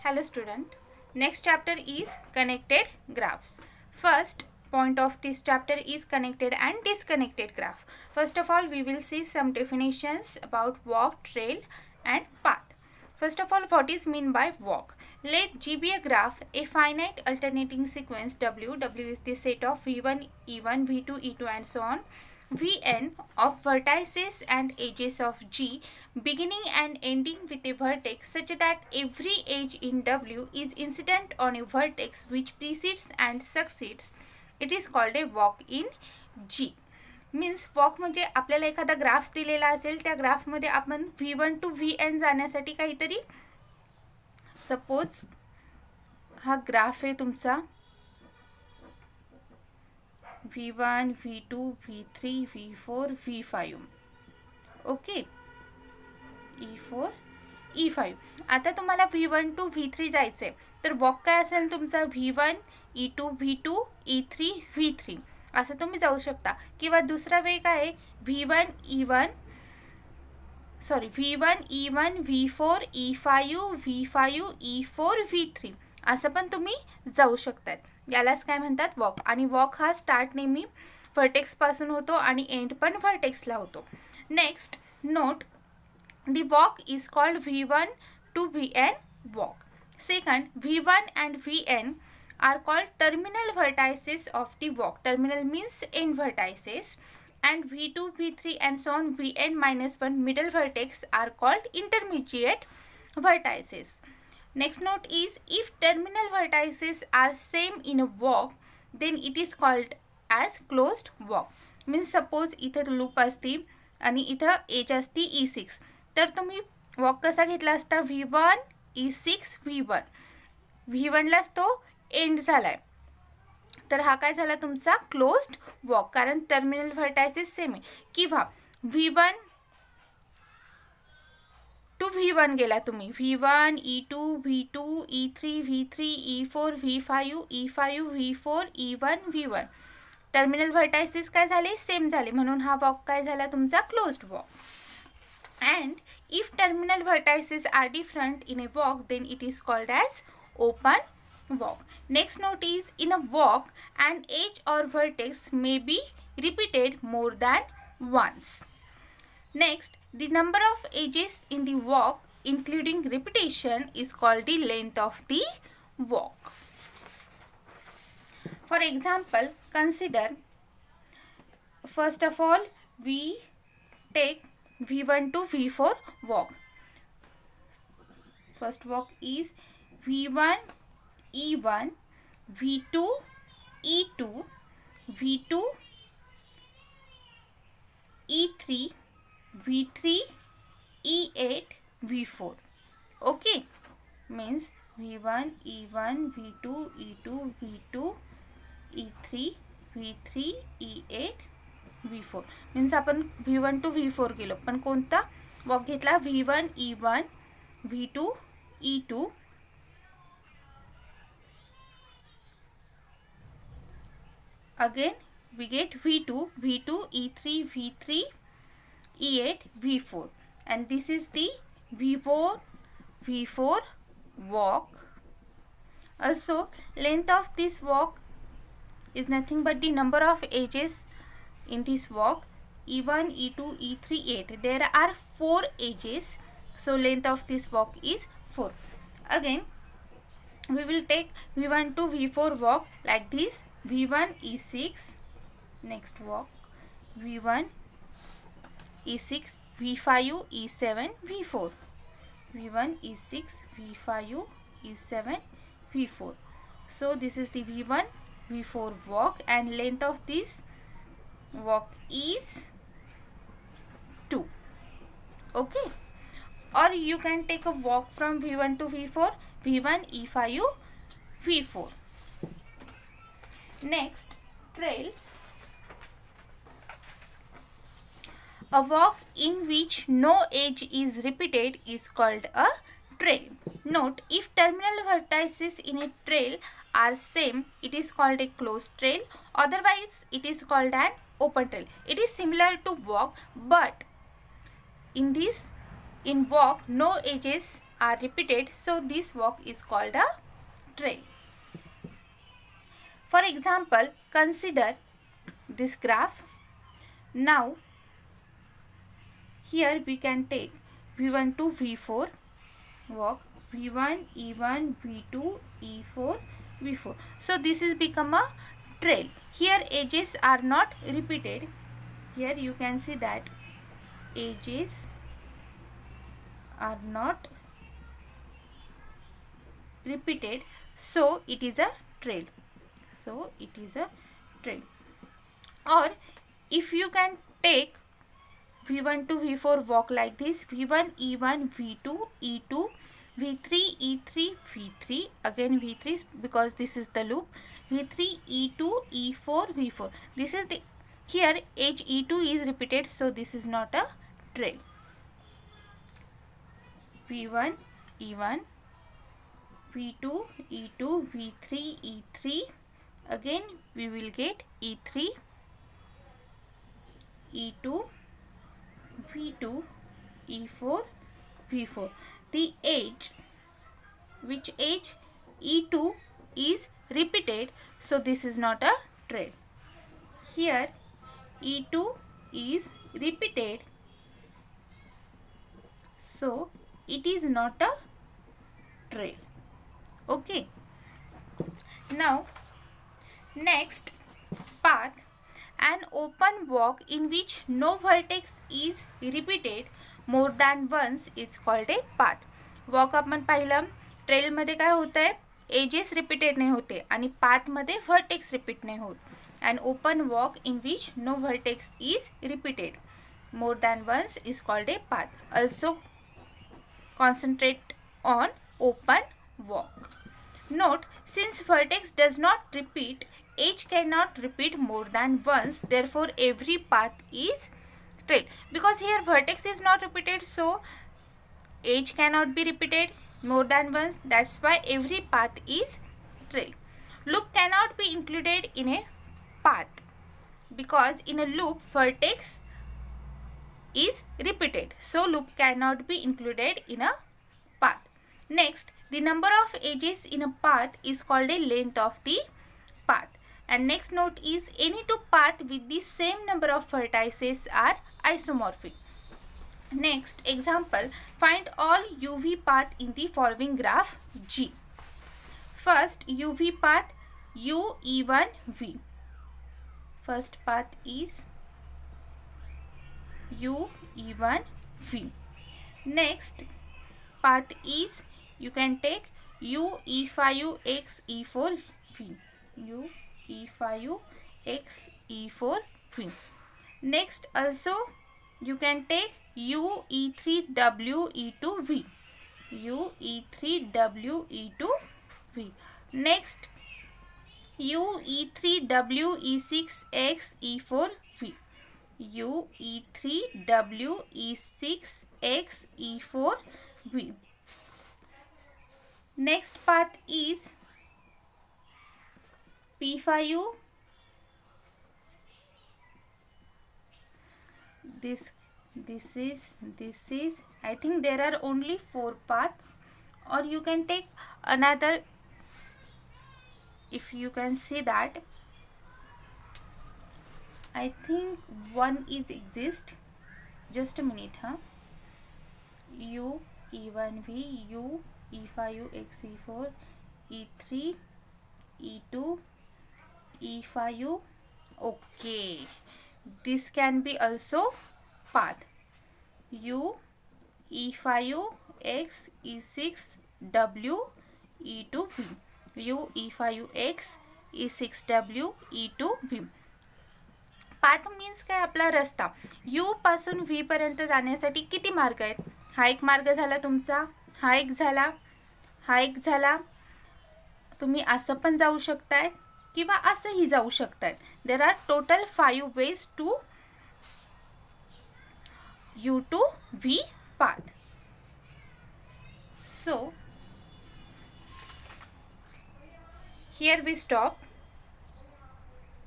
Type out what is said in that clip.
Hello student. Next chapter is connected graphs. First point of this chapter is connected and disconnected graph. First of all, we will see some definitions about walk, trail and path. First of all, what is meant by walk? Let G be a graph, a finite alternating sequence W. W is the set of V1, E1, V2, E2 and so on. Vn of vertices and edges of G beginning and ending with a vertex such that every edge in W is incident on a vertex which precedes and succeeds. It is called a walk in G. Means walk म्हणजे आपल्याला एखादा graph दिलेला असेल, त्या ग्राफमध्ये आपण V1 to Vn जाण्यासाठी काहीतरी, suppose हा ग्राफ आहे तुमचा V1, V2, V3, V4, V5. Okay, E4, E5. आता तुम्हाला V1 टू V3 जायचं आहे, तर वॉक काय असेल तुमचा V1, E2, V2, E3, V3 असं तुम्ही जाऊ शकता. किंवा दुसरा वे काय आहे V1, E1, V4, E5, V5, E4, V3 असं पण तुम्ही जाऊ शकतात. यालाच काय म्हणतात वॉक. आणि वॉक हा स्टार्ट नेहमी व्हर्टेक्स पासून होतो आणि एंड पण व्हर्टेक्सला होतो. Next note, the walk is called V1 to Vn walk. Second, V1 and Vn are called terminal vertices of the walk. Terminal means end vertices. And V2, V3 and so on, Vn minus 1 middle vertex are called intermediate vertices. Next note is, if terminal vertices are same in a walk, then it is called as closed walk. Means suppose इथं loop असती आणि इथं as असती E6, तर तुम्ही walk कसा घेतला असता V1, E6, V1. V1लाच तो एंड झालाय, तर हा काय झाला तुमचा क्लोज्ड वॉक, कारण टर्मिनल व्हर्टायसेस सेम आहे. किंवा V1 टू V1 गेला तुम्ही, V1, E2, V2, E3, V3, E4, V5, E5, V4, E1, V1. Terminal vertices काय झाले सेम झाले, म्हणून हा वॉक काय झाला तुमचा closed walk. And if terminal vertices are different in a walk, then it is called as open walk. Next note is, in a walk an edge or vertex may be repeated more than once. Next, the number of edges in the walk including repetition is called the length of the walk. For example, consider, first of all we take V1 to V4 walk. First walk is V1, E1, V2, E2, V2, E3, V3, E8, V4. Okay, means V1, E1, V2, E2, V2, E3, V3, E8, V4. Means आपण V1 to V4 गेलो, पण कोणता walk घेतला V1, E1, V2, E2, again we get V2, E3, V3, E8, V4, and this is the V4 walk. Also, length of this walk is nothing but the number of edges in this walk, E1, E2, E3, E8. There are 4 edges, so length of this walk is 4. Again we will take V1 to V4 walk like this. V1, E6, next walk V1, E6, V5, E7, V4, V1, E6, V5, E7, V4. So this is the V1, V4 walk, and length of this walk is 2. Okay, or you can take a walk from V1 to V4, V1, E5, V4. Next, trail. A walk in which no edge is repeated is called a trail. Note, if terminal vertices in a trail are same, it is called a closed trail. Otherwise, it is called an open trail. It is similar to walk, but in walk no edges are repeated, so this walk is called a trail. For example, consider this graph. Now here we can take V1 to V4 walk, V1, E1, V2, E4, V4. So this is become a trail. Here edges are not repeated. Here you can see that edges are not repeated, so it is a trail. So it is a trail. Or if you can take V1 to V4 walk like this, V1, E1, V2, E2, V3, E3, V3, again V3 because this is the loop, V3, E2, E4, V4. This is the, here edge E2 is repeated, so this is not a trail. V1, E1, V2, E2, V3, E3, again we will get E3, E2, V2, E4, V4. The edge, which edge? E2 is repeated, so this is not a trail. Here E2 is repeated, so it is not a trail. Okay. Now next, path. An open walk in which no vertex is repeated more than once is called a path. Walk आपण पाहिलं, ट्रेलमध्ये काय होतं आहे, edges repeated नाही होते आणि पाथमध्ये vertex repeat नाही होत. And open walk in which no vertex is repeated more than once is called a path. Also concentrate on open walk. Note, since vertex does not repeat, edge cannot repeat more than once, therefore every path is trail. Because here vertex is not repeated, so edge cannot be repeated more than once, that's why every path is trail. Loop cannot be included in a path because in a loop vertex is repeated, so loop cannot be included in a path. Next, the number of edges in a path is called a length of the path. And next note is, any two paths with the same number of vertices are isomorphic. Next example, find all UV path in the following graph G. First UV path U, E1, V. First path is U, E1, V. Next path is, you can take U, E5, X, E4, V. U, E5, X, E4, V. Next also you can take U, E3, W, E2, V. U, E3, W, E2, V. Next U, E3, W, E6, X, E4, V. U, E3, W, E6, X, E4, V. Next path is P5. This is I think there are only 4 paths, or you can take another. If you can see that, I think one is exist. Just a minute, U, E1, V, U, E5, X, E4, E3, E2, E5. Okay, this can be also path. U, E5, X, E6, W, E2, V. U, E5, X, E6, W, E2, V. Path means काय, आपला रस्ता. You पासून V पर्यंत जाण्यासाठी किती मार्ग आहेत? हा एक मार्ग झाला तुमचा, हा एक झाला, हा एक झाला. तुम्ही असं पण जाऊ शकताय किंवा असंही जाऊ शकताय. There are total 5 ways to U to V path. So here we stop.